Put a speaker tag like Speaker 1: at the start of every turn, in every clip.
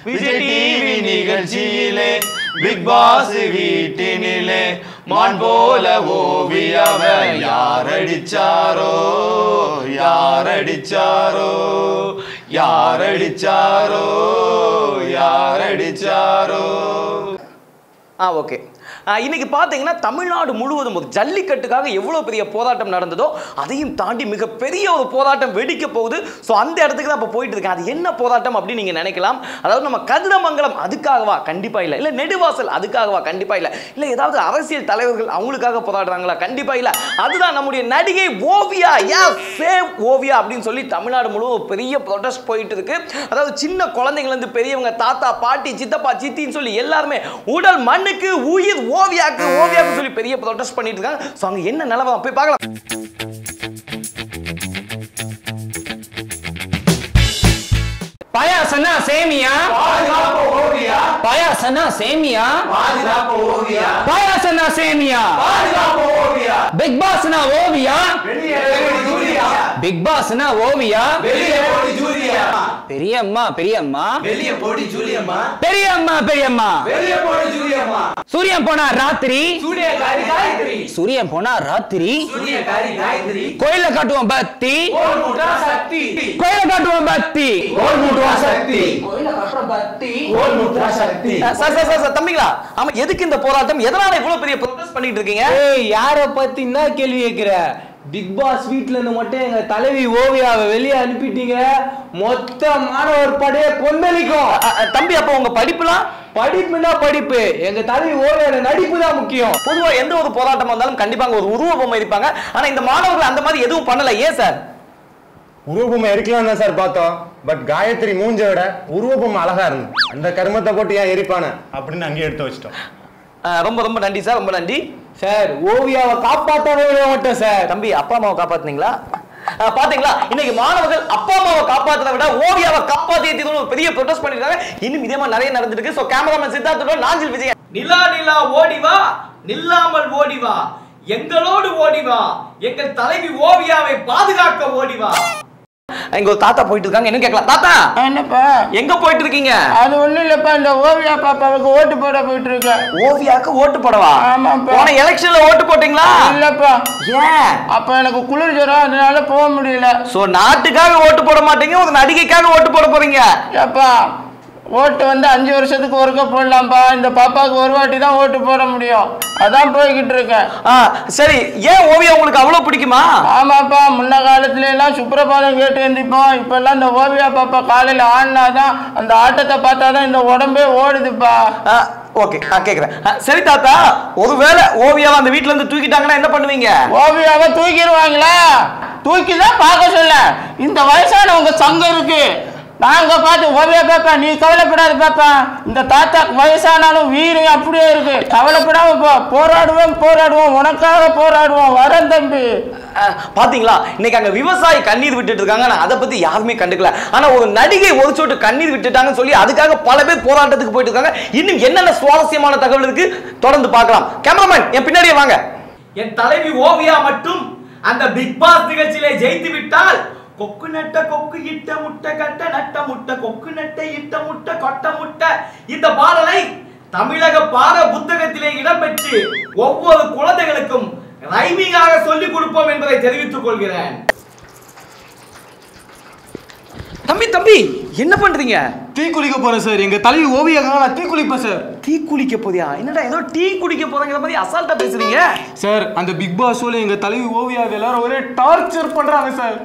Speaker 1: Vijay TV நிகழ்ச்சியிலே big pass வீட்டினிலே மான் போல ஓவியாவ யாரடிச்சாரோ யாரடிச்சாரோ யாரடிச்சாரோ யாரடிச்சாரோ. ஓகே, இன்னைக்கு பார்த்தீங்கன்னா தமிழ்நாடு முழுவதும் ஒரு ஜல்லிக்கட்டுக்காக எவ்வளோ பெரிய போராட்டம் நடந்ததோ அதையும் தாண்டி மிகப்பெரிய ஒரு போராட்டம் வெடிக்க போகுது. ஸோ அந்த இடத்துக்கு தான் இப்போ போயிட்டு இருக்கேன். அது என்ன போராட்டம் அப்படின்னு நீங்கள் நினைக்கலாம். அதாவது நம்ம கதிரமங்கலம் அதுக்காகவா? கண்டிப்பாக இல்லை. இல்லை நெடுவாசல் அதுக்காகவா? கண்டிப்பாக இல்லை. இல்லை ஏதாவது அரசியல் தலைவர்கள் அவங்களுக்காக போராடுறாங்களா? கண்டிப்பாக இல்லை. அதுதான் நம்முடைய நடிகை ஓவியா, சேவ் ஓவியா அப்படின்னு சொல்லி தமிழ்நாடு முழுவதும் பெரிய ப்ரொடெஸ்ட் போயிட்டு இருக்கு. அதாவது சின்ன குழந்தைங்கலேருந்து பெரியவங்க, தாத்தா பாட்டி சித்தப்பா சித்தின்னு சொல்லி எல்லாருமே உடல் மண்ணுக்கு உயிர் ஓவியாக்கு ஓவியாக்கு சொல்லி பெரிய ப்ரொடெஸ்ட் பண்ணிட்டு இருக்காங்க. சோ அங்க என்ன நிலவரம் போய் பார்க்கலாம்.
Speaker 2: பாயாசனா சேமியா
Speaker 1: பாதுகாப்பு ஓவியா,
Speaker 2: பாயாசனா சேமியா
Speaker 1: பாதுகாப்பு ஓவியா,
Speaker 2: பாயாசனா சேமியா
Speaker 1: பாதுகாப்பு ஓவியா,
Speaker 2: பிக் பாஸ்னா ஓவியா
Speaker 1: வெளியே போடி ஜூலியா,
Speaker 2: பிக் பாஸ்னா ஓவியா
Speaker 1: வெளியே போடி ஜூலியா,
Speaker 2: பெரியம்மா பெரியம்மா
Speaker 1: வெளியே போடி ஜூலியம்மா,
Speaker 2: பெரியம்மா பெரியம்மா
Speaker 1: வெளியே போடி ஜூலியம்மா,
Speaker 2: சூரியன் போனா ராத்திரி
Speaker 1: சூரியகாரி காயத்ரி,
Speaker 2: சூரியன் போனா ராத்திரி
Speaker 1: சூரியகாரி காயத்ரி,
Speaker 2: கோயில காட்டுவோம் பக்தி
Speaker 1: கோல் முட்டா சக்தி,
Speaker 2: கோயில காட்டுவோம் பக்தி
Speaker 1: கோல் முட்டா சக்தி,
Speaker 2: கோயில காட்டுற பக்தி
Speaker 1: கோல் முட்டா சக்தி.
Speaker 3: சார் தம்பிங்களா, ஆமா எதுக்கு இந்த போராட்டம்? எதனால இவ்வளவு பெரிய ப்ரொடெஸ்ட் பண்ணிட்டு இருக்கீங்க?
Speaker 4: ஏய், யார பத்தி என்ன கேள்வி கேக்குற? பிக் பாஸ் வீட்ல இருந்து மட்டும் எங்க தலைவி ஓவியாவை வெளியே அனுப்பிட்டீங்க. மொத்த மாணவர் படையே கொந்தளிக்கும்.
Speaker 3: தம்பி, அப்ப உங்க படிப்புலாம்?
Speaker 4: படிப்புனா படிப்பு, எங்க தலைவி ஓவியோட நடிப்பு தான் முக்கியம்.
Speaker 3: பொதுவா எந்த ஒரு போராட்டம் வந்தாலும் கண்டிப்பா ஒரு உருவ பொம்மை இருப்பாங்க. ஆனா இந்த மாணவர்கள் அந்த மாதிரி எதுவும் பண்ணல. ஏன் சார்?
Speaker 5: உருவபொம்மை எரிக்கலாம் தான் சார் பார்த்தோம். பட் காயத்ரி மூஞ்ச விட உருவபொம்மை அழகா இருந்து அந்த கருமத்தை போட்டு ஏன் எரிப்பான அப்படின்னு அங்கேயே எடுத்து வச்சிட்டோம்.
Speaker 3: ரொம்ப ரொம்ப நன்றி சார், ரொம்ப நன்றி
Speaker 4: சார். ஓவியாவை காப்பாற்றவே மாட்டோம் சார்.
Speaker 3: தம்பி, அப்பா அம்மாவை காப்பாத்துனீங்களா? பாத்தீங்களா, இன்னைக்கு மாணவர்கள் அப்பா அம்மாவை காப்பாத்துறத விட ஓவியாவை காப்பாத்தி ஒரு பெரிய ப்ரொடெஸ்ட் பண்ணிருக்காங்க. இன்னும் இதே மாதிரி நிறைய நடந்துருக்கு. சோ கேமராமேன் சித்தார்த்தோட நாஞ்சில் விஜய்.
Speaker 6: நிலா நிலா ஓடிவா, நில்லாமல் ஓடிவா, எங்களோடு ஓடிவா, எங்கள் தலைவி ஓவியாவை பாதுகாக்க ஓடிவா.
Speaker 3: இங்க ஒரு தாத்தா போயிட்டு இருக்காங்க. என்ன கேட்கலாம்? தாத்தா,
Speaker 4: என்னப்பா?
Speaker 3: எங்க போயிட்டு இருக்கீங்க?
Speaker 4: அது ஒண்ணும் இல்லப்பா, இந்த ஓவியா பாப்பாவுக்கு ஓட்டு போட போயிட்டு இருக்கேன்.
Speaker 3: ஓவியாக்கு ஓட்டு போடவா?
Speaker 4: ஆமாப்பா.
Speaker 3: போன எலெக்ஷன்ல ஓட்டு போட்டீங்களா?
Speaker 4: இல்லப்பா.
Speaker 3: ஏன்?
Speaker 4: அப்ப எனக்கு குளிர் ஜுரம், அதனால போக முடியல.
Speaker 3: சோ நாட்டுக்காக ஓட்டு போட மாட்டீங்க, ஒரு நடிகைக்காக ஓட்டு போட போறீங்க.
Speaker 4: ஏப்பா, ஓட்டு வந்து 5 வருஷத்துக்கு ஒருக்க போடலாம்ப்பா. இந்த பாப்பாவுக்கு ஒரு வாட்டி தான் ஓட்டு போட முடியும். அதான் போய்கிட்டு இருக்கேன்.
Speaker 3: சரி, ஏன் ஓவியா உங்களுக்கு அவ்வளவு பிடிக்குமா?
Speaker 4: ஆமாப்பா, முன்ன காலத்துல எல்லாம் சுப்ரபாதம் கேட்டு எழுந்திப்போம். இப்ப எல்லாம் இந்த ஓவியா பாப்பா காலையில ஆடினாதான், அந்த ஆட்டத்தை பார்த்தாதான் இந்த உடம்பே ஓடுதுப்பா.
Speaker 3: ஓகே, நான் கேக்குறேன். சரி தாத்தா, ஒருவேளை ஓவியாவை அந்த வீட்டுல இருந்து தூக்கிட்டாங்கன்னா என்ன பண்ணுவீங்க?
Speaker 4: ஓவியாவை தூக்கிடுவாங்களா? தூக்கிதான் பார்க்க சொல்ல. இந்த வயசானவங்க சங்கம் இருக்கு, நாங்க பார்த்து ஓவியா பாப்பா நீ கவலைப்படாது பாப்பா. இந்த தாத்தா வயசானாலும் வீரம் அப்படியே இருக்கு, கவலைப்படாம போ. போராடுவோம் போராடுவோம், உனக்காக போராடுவோம். வரேன் தம்பி.
Speaker 3: பாத்தீங்களா, இன்னைக்கு அங்க விவசாயி கண்ணீர் விட்டுட்டு இருக்காங்க. அதை பத்தி யாருமே கண்டுக்கல. ஆனா ஒரு நடிகை ஒரு சொட்டு கண்ணீர் விட்டுட்டாங்கன்னு சொல்லி அதுக்காக பல பேர் போராட்டத்துக்கு போயிட்டு இருக்காங்க. இன்னும் என்னென்ன சுவாரஸ்யமான தகவல் இருக்கு தொடர்ந்து பார்க்கலாம். கேமராமேன் என் பின்னாடியே வாங்க.
Speaker 6: என் தலைவி ஓவியா மட்டும் அந்த பிக் பாஸ் நிகழ்ச்சியிலே ஜெயித்து விட்டால் கொக்கு நட்ட கொக்கு இட்ட முட்டை கட்ட நட்ட முட்டை கொக்கு நட்ட இட்ட முட்டை கொட்ட முட்டை இந்த பாடலை தமிழக பாட புத்தகத்திலே இடம்பெற்று ஒவ்வொரு குழந்தைகளுக்கும் ரைமிங்காக சொல்லிக் கொடுப்போம் என்பதை தெரிவித்துக் கொள்கிறேன்.
Speaker 3: தம்பி, என்ன பண்றீங்க?
Speaker 4: டீ குளிக்க போறேன் சார். எங்க தலைவி ஓவியாக்காக நான் டீ குளிப்பேன் சார்.
Speaker 3: டீ குடிக்க போறியா? என்னடா ஏதோ டீ குடிக்க போறங்கிற மாதிரி அசால்ட்டா பேசுறீங்க
Speaker 4: சார். அந்த பிக் பாஸ்ல எங்க தலைவி ஓவியாவை எல்லாரும் ஒரே டார்ச்சர் பண்றாங்க சார்.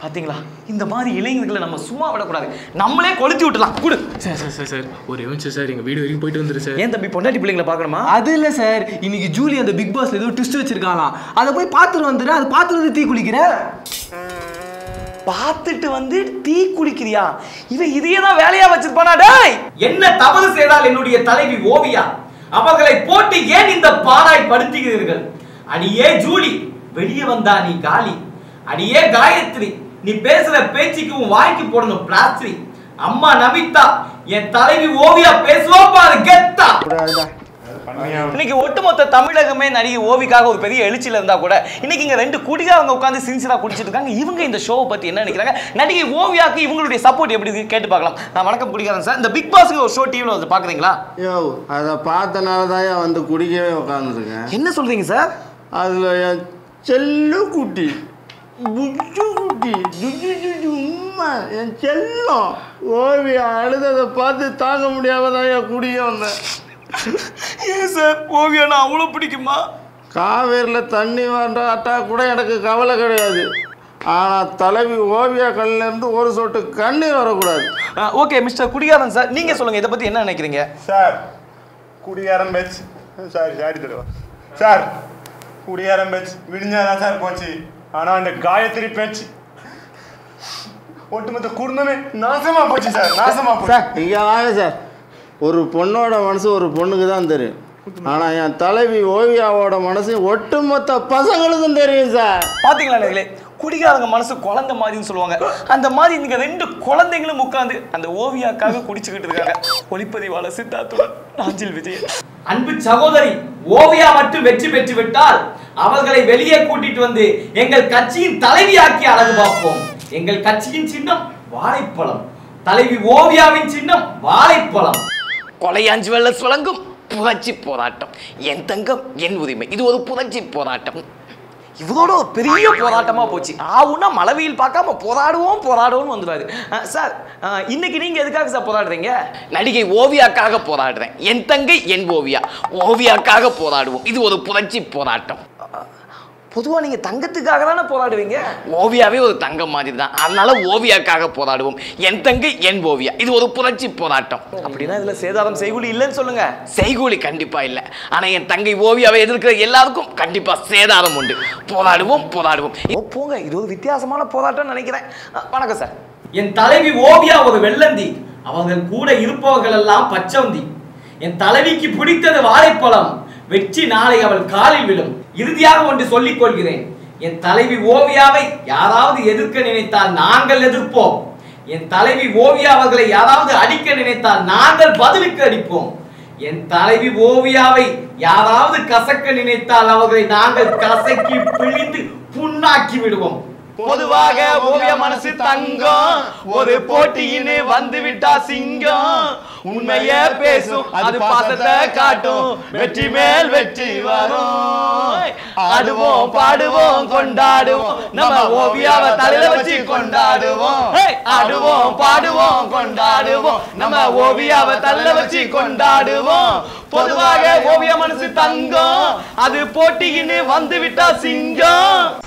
Speaker 3: பாத்தீங்களா, இந்த மாதிரி இளைஞர்களை நம்ம சும்மா விடக்கூடாது, நம்மளே கொளுத்தி விட்டுலாம். குடு
Speaker 4: சார் சார் சார் சார் ஒரு நிமிஷம் சார், எங்க வீடு வரைக்கும் போயிட்டு வந்துரு சார்.
Speaker 3: ஏன் தம்பி, பொண்டாட்டி பிள்ளைங்களை பார்க்கணுமா?
Speaker 4: அது இல்ல சார், இன்னைக்கு ஜூலி அந்த பிக் பாஸ்ல ஏதோ ட்விஸ்ட் வச்சிருக்காங்களாம். அதை போய் பார்த்துட்டு வந்துரு. அது பார்த்துட்டு வந்து டீ குளிக்கிறேன்.
Speaker 3: பார்த்துட்டு வந்து டீ குடிக்கிறியா? இவன் இதையே தான் வேலையா வச்சிருப்பானா? டேய்,
Speaker 6: என்ன தவறு செய்தால் என்னுடைய தலைவி ஓவியா? அவர்களை போட்டு ஏன் இந்த பாராய் படுத்துகிறீர்கள்? அடியே ஜூலி, வெளியே வந்தா நீ காலி. அடியே காயத்ரி, நீ பேசுற பேச்சுக்கு உன் வாய்க்கு போடணும் பிளாஸ்டரி. அம்மா நமிதா, என் தலைவி ஓவியா பேசுவா பாரு கெத்தா.
Speaker 1: இன்னைக்கு ஒட்டுமொத்த தமிழகமே நடிகை ஓவிக்காக ஒரு பெரிய எழுச்சியில இருந்தா கூட இன்னைக்கு இங்க ரெண்டு குடிகாரங்க உட்கார்ந்து சின்சியரா குடிச்சிட்டு இருக்காங்க. இவங்க இந்த ஷோவை பத்தி என்ன நினைக்கிறாங்க, நடிகை ஓவியாக்கு இவங்களுடைய சப்போர்ட் எப்படி இருக்கு கேட்டு பார்க்கலாம். நான் வணக்கம் குடிகாரன் சார். இந்த பிக் பாஸ்ங்க ஒரு ஷோ டிவில வந்து பாக்குறீங்களா?
Speaker 7: யோ அதை பார்த்தனால தான் வந்து குடிக்கவே உட்காந்துருக்கேன்.
Speaker 1: என்ன சொல்றீங்க சார்?
Speaker 7: அதில் என் செல்லு குட்டி புச்சு குட்டி உம்மா என் செல்லம் ஓவியா அழுததை பார்த்து தாங்க முடியாமதான் என் குடிக்க வந்தேன்.
Speaker 1: ஏன் சார் ஓவியா நான் அவ்வளோ பிடிக்குமா?
Speaker 7: காவேரியில் தண்ணி வாண்டாட்டா கூட எனக்கு கவலை கிடையாது. ஆனால் தலைவி ஓவியா கண்ணிலேருந்து ஒரு சொட்டு கண்ணீர் வரக்கூடாது.
Speaker 1: ஓகே மிஸ்டர் குடிகாரன் சார், நீங்க சொல்லுங்க இதை பத்தி என்ன நினைக்கிறீங்க?
Speaker 5: சார் குடிகாரன் பேச்சு சாரி தருவா சார். குடிகாரன் பேச்சு விடிஞ்சாதான் சார் போச்சு. ஆனால் அந்த காயத்ரி பேச்சு ஒட்டுமொத்த குடும்பமே நாசமா போச்சு சார், நாசமா போச்சு.
Speaker 7: சார் இங்கே வாங்க சார். ஒரு பொண்ணோட மனசு ஒரு பொண்ணுக்கு தான் தெரியும். ஆனால் என் தலைவி ஓவியாவோட மனசு ஒட்டுமொத்த பசங்களுக்கும் தெரியும் சார்.
Speaker 1: பாத்தீங்களா நேர்களே, குடிகாரங்க மனசு குழந்தை மாதிரின்னு சொல்லுவாங்க. அந்த மாதிரி நீங்க ரெண்டு குழந்தைங்களும் உட்கார்ந்து அந்த ஓவியாக்காக குடிச்சுக்கிட்டு இருக்காங்க. ஒளிப்பதிவாளர் சித்தார்த்துடன் நாஞ்சில் விஜய்.
Speaker 6: அன்பு சகோதரி ஓவியா மட்டும் வெற்றி பெற்று விட்டால் அவர்களை வெளியே கூட்டிட்டு வந்து எங்கள் கட்சியின் தலைவியாக்கி அழகு பார்ப்போம். எங்கள் கட்சியின் சின்னம் வாழைப்பழம், தலைவி ஓவியாவின் சின்னம் வாழைப்பழம்.
Speaker 3: கொலையாஞ்சி வெள்ளஸ் வழங்கும் புரட்சி போராட்டம். என் தங்கம் என் உரிமை, இது ஒரு புரட்சி போராட்டம்.
Speaker 1: இவரோட ஒரு பெரிய போராட்டமா போச்சு. ஆவுன்னா மழவையில் பார்க்காம போராடுவோம் வந்துடுவாரு. சார் இன்னைக்கு நீங்க எதுக்காக சார் போராடுறீங்க?
Speaker 3: நடிகை ஓவியாக்காக போராடுறேன். என் தங்கை என் ஓவியா, ஓவியாக்காக போராடுவோம். இது ஒரு புரட்சி போராட்டம்.
Speaker 1: பொதுவா நீங்க தங்கத்துக்காக தானே போராடுவீங்க?
Speaker 3: ஓவியாவே ஒரு தங்கம் மாதிரி தான், அதனால ஓவியாக்காக போராடுவோம். என் தங்கை என் ஓவியா, இது ஒரு புரட்சி போராட்டம்.
Speaker 1: அப்படின்னா இதுல சேதாரம் செய்கூலி இல்லைன்னு சொல்லுங்க.
Speaker 3: செய்கூலி கண்டிப்பா இல்லை, ஆனா என் தங்கை ஓவியாவை எதிர்க்கிற எல்லாருக்கும் கண்டிப்பா சேதாரம் உண்டு. போராடுவோம்.
Speaker 1: போங்க, இது ஒரு வித்தியாசமான போராட்டம் நினைக்கிறேன். வணக்கம் சார்.
Speaker 6: என் தலைவி ஓவியா ஒரு வெள்ளந்தி, அவங்க கூட இருப்பவர்கள் எல்லாம் பச்சவந்தி. என் தலைவிக்கு பிடித்தது வாழைப்பழம், வெற்றி நாளை அவள் காலில் விழும். இறுதியாக ஒன்று சொல்லிக் கொள்கிறேன், என் தலைவி ஓவியாவை யாராவது எதிர்க்க நினைத்தால் நாங்கள் எதிர்ப்போம். என் தலைவி ஓவியா அவர்களை யாராவது அடிக்க நினைத்தால் நாங்கள் பதிலுக்கு அடிப்போம். என் தலைவி ஓவியாவை யாராவது கசக்க நினைத்தால் அவர்களை நாங்கள் கசக்கி பிழிந்து புண்ணாக்கி விடுவோம்.
Speaker 1: பொதுவாக ஓவிய மனசு தங்கம், ஒரு போட்டியின்னு வந்து விட்டா சிங்கம். உண்மைய பேசும், அது பாசத்தை காட்டும், வெற்றி மேல் வெற்றி வரும். ஆடுவோம் பாடுவோம் கொண்டாடுவோம், நம்ம ஓவியாவை தலையில வச்சு கொண்டாடுவோம். ஆடுவோம் பாடுவோம் கொண்டாடுவோம், நம்ம ஓவியாவை தலையில வச்சு கொண்டாடுவோம். பொதுவாக ஓவிய மனசு தங்கம், அது போட்டியின்னு வந்து விட்டா சிங்கம்.